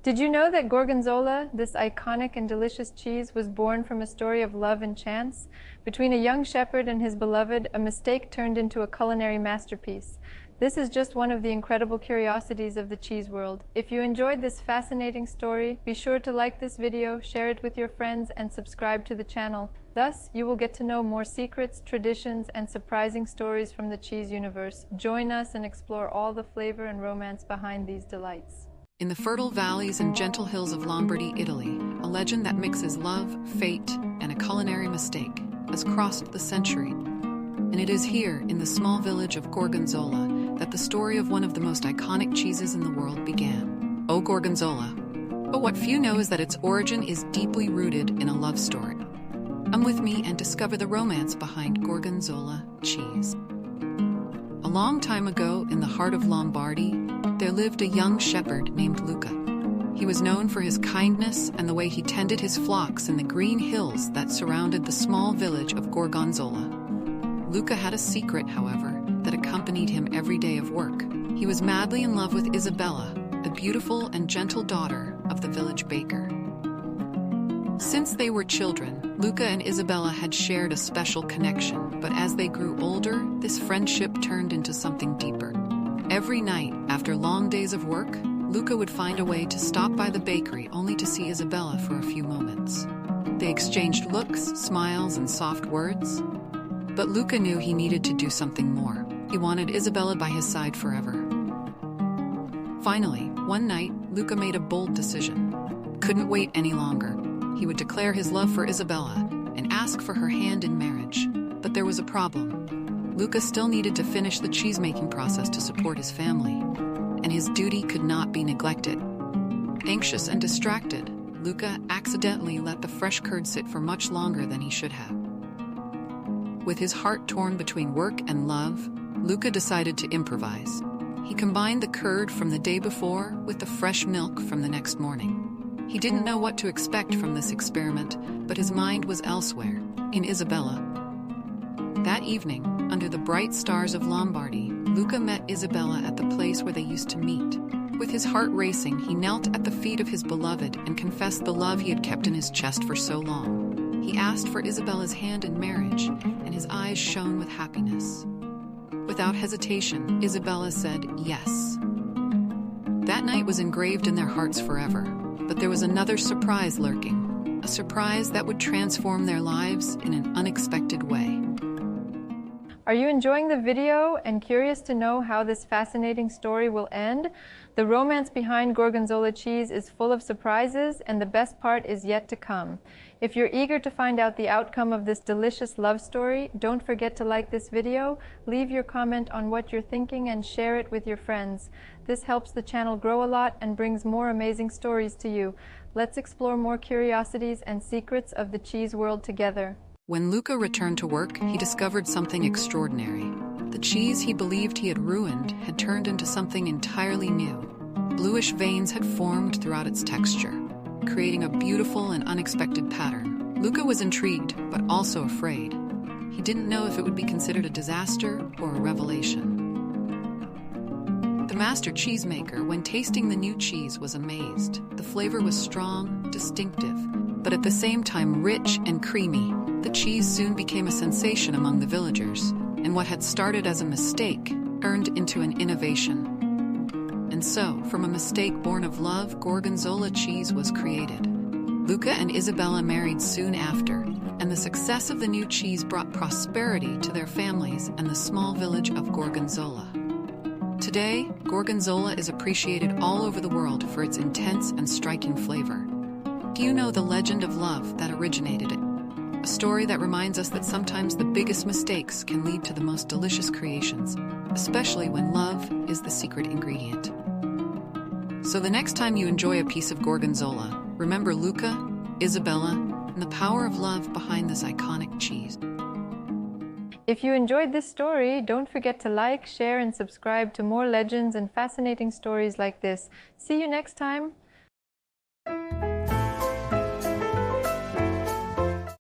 Did you know that Gorgonzola, this iconic and delicious cheese, was born from a story of love and chance? Between a young shepherd and his beloved, a mistake turned into a culinary masterpiece. This is just one of the incredible curiosities of the cheese world. If you enjoyed this fascinating story, be sure to like this video, share it with your friends, and subscribe to the channel. Thus, you will get to know more secrets, traditions, and surprising stories from the cheese universe. Join us and explore all the flavor and romance behind these delights. In the fertile valleys and gentle hills of Lombardy, Italy, a legend that mixes love, fate, and a culinary mistake has crossed the century. And it is here, in the small village of Gorgonzola, that the story of one of the most iconic cheeses in the world began. Oh, Gorgonzola. But what few know is that its origin is deeply rooted in a love story. Come with me and discover the romance behind Gorgonzola cheese. A long time ago, in the heart of Lombardy, there lived a young shepherd named Luca. He was known for his kindness and the way he tended his flocks in the green hills that surrounded the small village of Gorgonzola. Luca had a secret, however, that accompanied him every day of work. He was madly in love with Isabella, a beautiful and gentle daughter of the village baker. Since they were children, Luca and Isabella had shared a special connection, but as they grew older, this friendship turned into something deeper. Every night, after long days of work, Luca would find a way to stop by the bakery only to see Isabella for a few moments. They exchanged looks, smiles, and soft words. But Luca knew he needed to do something more. He wanted Isabella by his side forever. Finally, one night, Luca made a bold decision. Couldn't wait any longer. He would declare his love for Isabella and ask for her hand in marriage. But there was a problem. Luca still needed to finish the cheese-making process to support his family, and his duty could not be neglected. Anxious and distracted, Luca accidentally let the fresh curd sit for much longer than he should have. With his heart torn between work and love, Luca decided to improvise. He combined the curd from the day before with the fresh milk from the next morning. He didn't know what to expect from this experiment, but his mind was elsewhere, in Isabella. That evening, under the bright stars of Lombardy, Luca met Isabella at the place where they used to meet. With his heart racing, he knelt at the feet of his beloved and confessed the love he had kept in his chest for so long. He asked for Isabella's hand in marriage, and his eyes shone with happiness. Without hesitation, Isabella said yes. That night was engraved in their hearts forever, but there was another surprise lurking, a surprise that would transform their lives in an unexpected way. Are you enjoying the video and curious to know how this fascinating story will end? The romance behind Gorgonzola cheese is full of surprises, and the best part is yet to come. If you're eager to find out the outcome of this delicious love story, don't forget to like this video, leave your comment on what you're thinking, and share it with your friends. This helps the channel grow a lot and brings more amazing stories to you. Let's explore more curiosities and secrets of the cheese world together. When Luca returned to work, he discovered something extraordinary. The cheese he believed he had ruined had turned into something entirely new. Bluish veins had formed throughout its texture, creating a beautiful and unexpected pattern. Luca was intrigued, but also afraid. He didn't know if it would be considered a disaster or a revelation. The master cheesemaker, when tasting the new cheese, was amazed. The flavor was strong, distinctive, but at the same time rich and creamy. The cheese soon became a sensation among the villagers, and what had started as a mistake turned into an innovation. And so, from a mistake born of love, Gorgonzola cheese was created. Luca and Isabella married soon after, and the success of the new cheese brought prosperity to their families and the small village of Gorgonzola. Today, Gorgonzola is appreciated all over the world for its intense and striking flavor. Do you know the legend of love that originated it? A story that reminds us that sometimes the biggest mistakes can lead to the most delicious creations, especially when love is the secret ingredient. So the next time you enjoy a piece of Gorgonzola, remember Luca, Isabella, and the power of love behind this iconic cheese. If you enjoyed this story, don't forget to like, share, and subscribe to more legends and fascinating stories like this. See you next time.